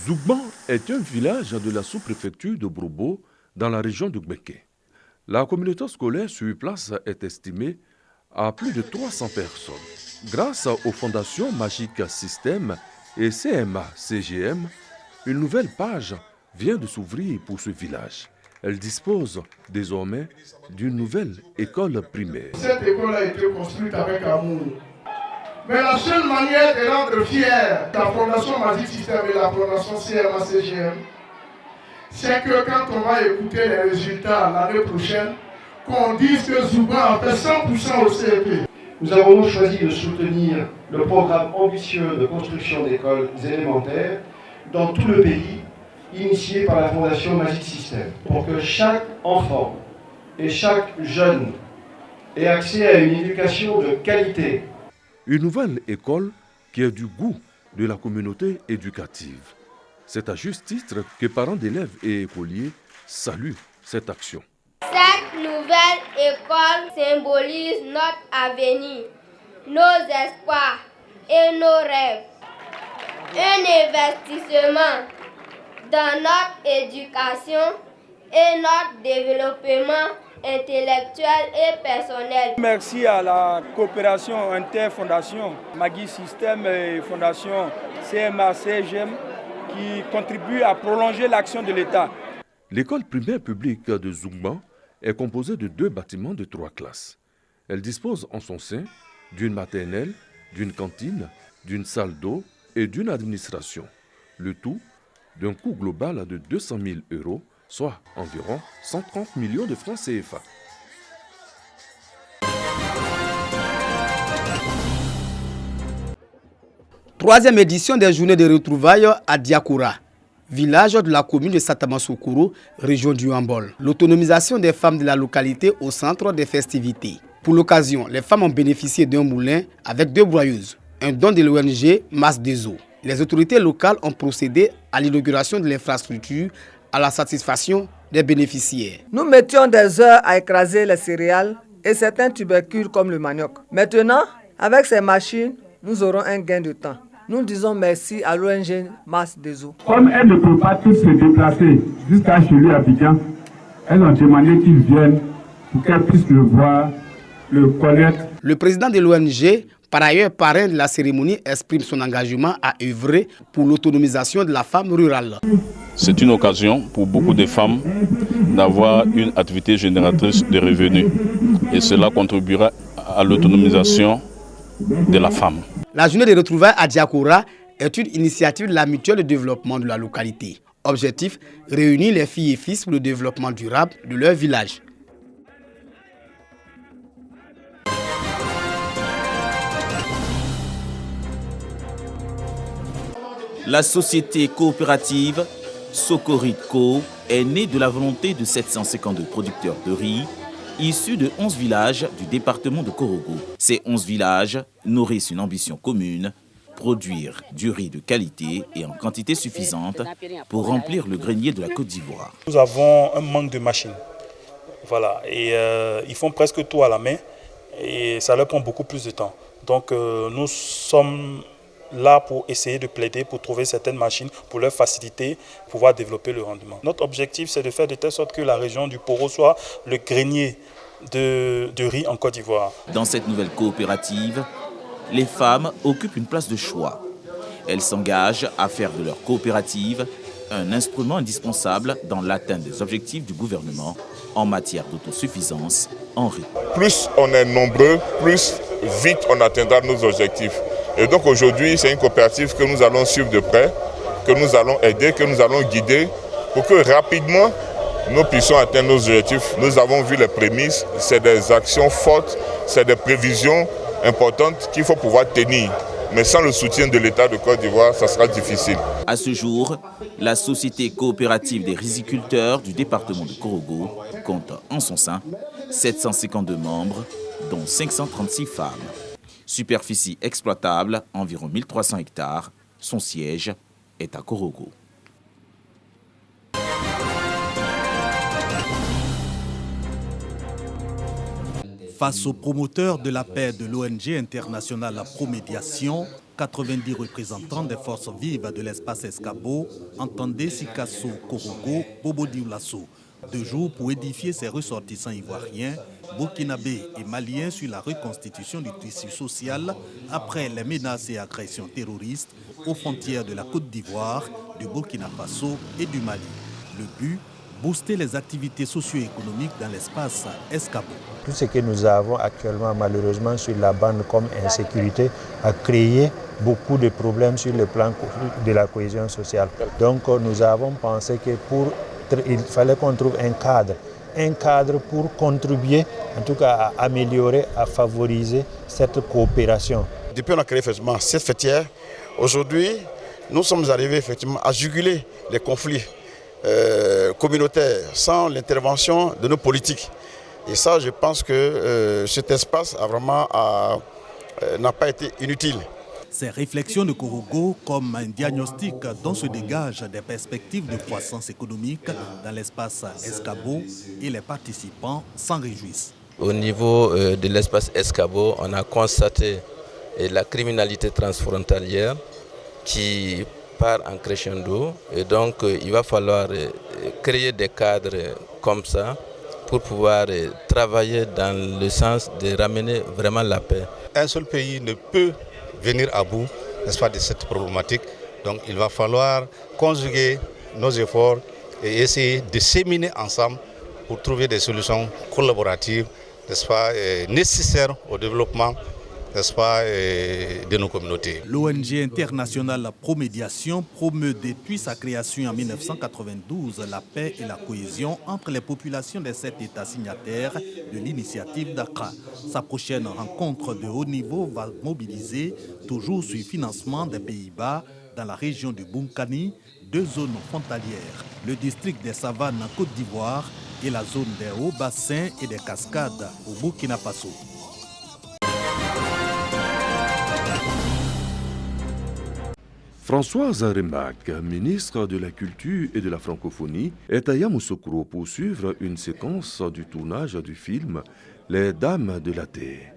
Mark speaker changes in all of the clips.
Speaker 1: Zougban est un village de la sous-préfecture de Brobo, dans la région de Gbeke. La communauté scolaire sur place est estimée à plus de 300 personnes. Grâce aux fondations Magic System et CMA-CGM, une nouvelle page vient de s'ouvrir pour ce village. Elle dispose désormais d'une nouvelle école primaire.
Speaker 2: Cette école a été construite avec amour. Mais la seule manière de rendre fière la fondation Magic System et la fondation CMA-CGM, c'est que quand on va écouter les résultats l'année prochaine, qu'on dise que Zougban a fait 100% au CEP.
Speaker 3: Nous avons choisi de soutenir le programme ambitieux de construction d'écoles élémentaires dans tout le pays, initié par la fondation Magic System, pour que chaque enfant et chaque jeune ait accès à une éducation de qualité.
Speaker 1: Une nouvelle école qui a du goût de la communauté éducative. C'est à juste titre que parents d'élèves et écoliers saluent cette action.
Speaker 4: Cette nouvelle école symbolise notre avenir, nos espoirs et nos rêves. Un investissement dans notre éducation et notre développement intellectuel et personnel.
Speaker 5: Merci à la coopération interfondation Magic System et fondation CMA-CGM qui contribuent à prolonger l'action de l'État.
Speaker 1: L'école primaire publique de Zougban est composée de 2 bâtiments de 3 classes. Elle dispose en son sein d'une maternelle, d'une cantine, d'une salle d'eau et d'une administration. Le tout d'un coût global de 200 000 €, soit environ 130 millions de francs CFA.
Speaker 6: Troisième édition des journées de retrouvailles à Diakoura, village de la commune de Satamasoukourou, région du Hambol. L'autonomisation des femmes de la localité au centre des festivités. Pour l'occasion, les femmes ont bénéficié d'un moulin avec 2 broyeuses, un don de l'ONG Masse des Eaux. Les autorités locales ont procédé à l'inauguration de l'infrastructure à la satisfaction des bénéficiaires.
Speaker 7: Nous mettions des heures à écraser les céréales et certains tubercules comme le manioc. Maintenant, avec ces machines, nous aurons un gain de temps. Nous disons merci à l'ONG Masse des Eaux.
Speaker 8: Comme elles ne peuvent pas tous se déplacer jusqu'à chez lui à Abidjan, elles ont demandé qu'ils viennent pour qu'elles puissent le voir, le connaître.
Speaker 6: Le président de l'ONG, par ailleurs parrain de la cérémonie, exprime son engagement à œuvrer pour l'autonomisation de la femme rurale.
Speaker 9: C'est une occasion pour beaucoup de femmes d'avoir une activité génératrice de revenus et cela contribuera à l'autonomisation de la femme.
Speaker 6: La journée de retrouvailles à Diakoura est une initiative de la mutuelle de développement de la localité. Objectif, réunir les filles et fils pour le développement durable de leur village.
Speaker 10: La société coopérative Sokoritco est née de la volonté de 752 producteurs de riz issus de 11 villages du département de Korogo. Ces 11 villages nourrissent une ambition commune, produire du riz de qualité et en quantité suffisante pour remplir le grenier de la Côte d'Ivoire.
Speaker 11: Nous avons un manque de machines. Voilà, et ils font presque tout à la main et ça leur prend beaucoup plus de temps. Donc nous sommes là pour essayer de plaider pour trouver certaines machines pour leur faciliter, pouvoir développer le rendement. Notre objectif, c'est de faire de telle sorte que la région du Poro soit le grenier de riz en Côte d'Ivoire.
Speaker 10: Dans cette nouvelle coopérative, les femmes occupent une place de choix. Elles s'engagent à faire de leur coopérative un instrument indispensable dans l'atteinte des objectifs du gouvernement en matière d'autosuffisance en riz.
Speaker 12: Plus on est nombreux, plus vite on atteindra nos objectifs. Et donc aujourd'hui, c'est une coopérative que nous allons suivre de près, que nous allons aider, que nous allons guider pour que rapidement nous puissions atteindre nos objectifs. Nous avons vu les prémices, c'est des actions fortes, c'est des prévisions importantes qu'il faut pouvoir tenir. Mais sans le soutien de l'État de Côte d'Ivoire, ça sera difficile.
Speaker 10: À ce jour, la société coopérative des riziculteurs du département de Korogo compte en son sein 752 membres, dont 536 femmes. Superficie exploitable, environ 1300 hectares. Son siège est à Korogo.
Speaker 13: Face aux promoteurs de la paix de l'ONG internationale Promédiation, 90 représentants des forces vives de l'espace Escabo entendaient Sikasso Korogo Bobodioulasso. 2 jours pour édifier ses ressortissants ivoiriens, burkinabés et maliens sur la reconstitution du tissu social après les menaces et agressions terroristes aux frontières de la Côte d'Ivoire, du Burkina Faso et du Mali. Le but, booster les activités socio-économiques dans l'espace Escabo.
Speaker 14: Tout ce que nous avons actuellement malheureusement sur la bande comme insécurité a créé beaucoup de problèmes sur le plan de la cohésion sociale. Donc nous avons pensé que il fallait qu'on trouve un cadre pour contribuer, en tout cas à améliorer, à favoriser cette coopération.
Speaker 15: Depuis qu'on a créé effectivement cette fêtière, aujourd'hui nous sommes arrivés effectivement à juguler les conflits communautaires sans l'intervention de nos politiques. Et ça, je pense que cet espace n'a pas été inutile.
Speaker 13: Ces réflexions de Korogo comme un diagnostic dont se dégagent des perspectives de croissance économique dans l'espace Escabo et les participants s'en réjouissent.
Speaker 16: Au niveau de l'espace Escabo, on a constaté la criminalité transfrontalière qui part en crescendo et donc il va falloir créer des cadres comme ça pour pouvoir travailler dans le sens de ramener vraiment la paix.
Speaker 17: Un seul pays ne peut venir à bout, n'est-ce pas, de cette problématique. Donc il va falloir conjuguer nos efforts et essayer de séminer ensemble pour trouver des solutions collaboratives, n'est-ce pas, nécessaires au développement, n'est-ce pas, de nos communautés.
Speaker 13: L'ONG internationale Promédiation promeut depuis sa création en 1992 la paix et la cohésion entre les populations des 7 États signataires de l'initiative d'Accra. Sa prochaine rencontre de haut niveau va mobiliser, toujours sur financement des Pays-Bas, dans la région du Bunkani, 2 zones frontalières, le district des Savanes en Côte d'Ivoire et la zone des hauts bassins et des cascades au Burkina Faso.
Speaker 1: Françoise Remarque, ministre de la Culture et de la Francophonie, est à Yamoussoukro pour suivre une séquence du tournage du film Les Dames de la Terre.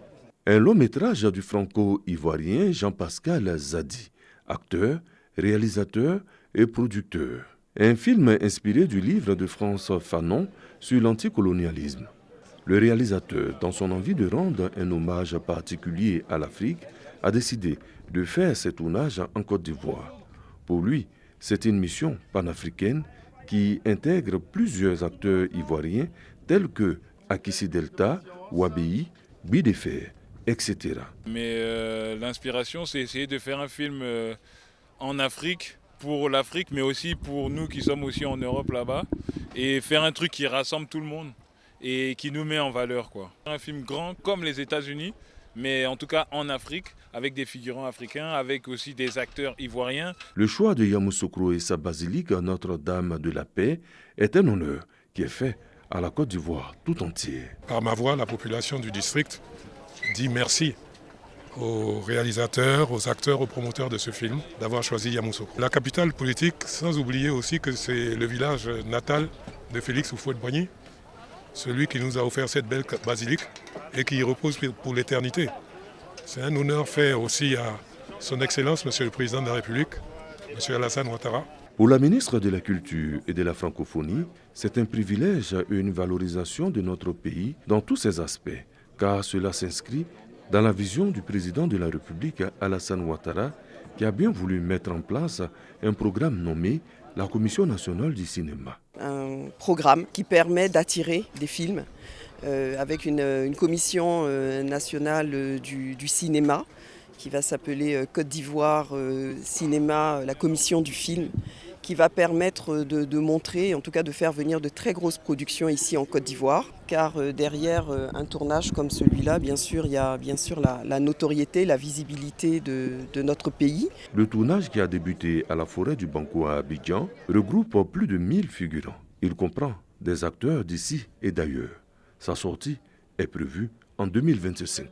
Speaker 1: Un long métrage du franco-ivoirien Jean-Pascal Zadi, acteur, réalisateur et producteur. Un film inspiré du livre de France Fanon sur l'anticolonialisme. Le réalisateur, dans son envie de rendre un hommage particulier à l'Afrique, a décidé de faire ce tournage en Côte d'Ivoire. Pour lui, c'est une mission panafricaine qui intègre plusieurs acteurs ivoiriens tels que Akissi Delta, Wabei, Bidéfer, etc.
Speaker 18: Mais l'inspiration, c'est essayer de faire un film en Afrique, pour l'Afrique, mais aussi pour nous qui sommes aussi en Europe là-bas, et faire un truc qui rassemble tout le monde et qui nous met en valeur, quoi. Un film grand comme les États-Unis, mais en tout cas en Afrique, avec des figurants africains, avec aussi des acteurs ivoiriens.
Speaker 1: Le choix de Yamoussoukro et sa basilique Notre-Dame de la Paix est un honneur qui est fait à la Côte d'Ivoire tout entière.
Speaker 19: Par ma voix, la population du district dit merci aux réalisateurs, aux acteurs, aux promoteurs de ce film d'avoir choisi Yamoussoukro. La capitale politique, sans oublier aussi que c'est le village natal de Félix Houphouët-Boigny, celui qui nous a offert cette belle basilique et qui y repose pour l'éternité. C'est un honneur fait aussi à son Excellence, Monsieur le Président de la République, Monsieur Alassane Ouattara.
Speaker 1: Pour la ministre de la Culture et de la Francophonie, c'est un privilège et une valorisation de notre pays dans tous ses aspects, car cela s'inscrit dans la vision du président de la République, Alassane Ouattara, qui a bien voulu mettre en place un programme nommé la Commission nationale du cinéma.
Speaker 20: Un programme qui permet d'attirer des films avec une commission nationale du cinéma qui va s'appeler Côte d'Ivoire Cinéma, la commission du film, qui va permettre de montrer, en tout cas de faire venir de très grosses productions ici en Côte d'Ivoire, car derrière un tournage comme celui-là, bien sûr, il y a bien sûr la notoriété, la visibilité de notre pays.
Speaker 1: Le tournage qui a débuté à la forêt du Banco à Abidjan regroupe plus de 1000 figurants. Il comprend des acteurs d'ici et d'ailleurs. Sa sortie est prévue en 2025.